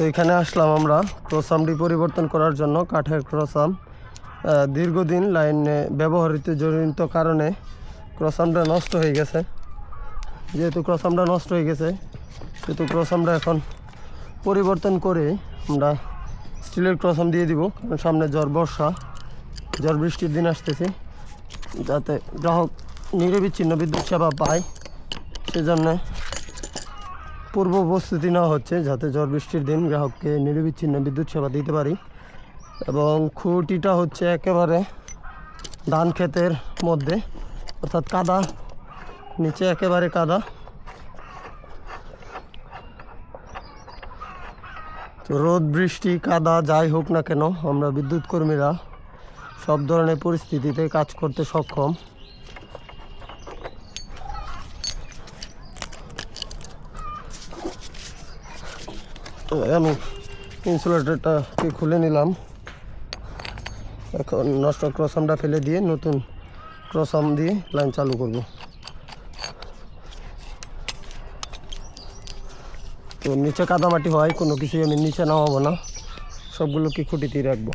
তো এখানে আসলাম আমরা ক্রসামটি পরিবর্তন করার জন্য। কাঠের ক্রসাম দীর্ঘদিন লাইনে ব্যবহৃত জনিত কারণে ক্রসামটা নষ্ট হয়ে গেছে। যেহেতু ক্রসামটা নষ্ট হয়ে গেছে সেহেতু ক্রসামটা এখন পরিবর্তন করে আমরা স্টিলের ক্রসাম দিয়ে দিব। কারণ সামনে ঝড় বৃষ্টির দিন আসতেছে, যাতে গ্রাহক নিরবিচ্ছিন্ন বিদ্যুৎ সেবা পায় সেজন্য পূর্ব প্রস্তুতি নেওয়া হচ্ছে, যাতে ঝড় বৃষ্টির দিন গ্রাহককে নিরবিচ্ছিন্ন বিদ্যুৎ সেবা দিতে পারি। এবং খুঁটিটা হচ্ছে একেবারে ধান ক্ষেতের মধ্যে, অর্থাৎ কাদা, নিচে একেবারে কাদা। তো রোদ বৃষ্টি কাদা যাই হোক না কেন, আমরা বিদ্যুৎ কর্মীরা সব ধরনের পরিস্থিতিতে কাজ করতে সক্ষম। তো আমি ইনসুলেটরটাকে খুলে নিলাম। এখন নষ্ট ক্রসামটা ফেলে দিয়ে নতুন ক্রসাম দিয়ে লাইন চালু করব। তো নিচে কাদামাটি হয়, কোনো কিছুই আমি নিচে নামাবো না, সবগুলোকে খুঁটিতেই রাখবো।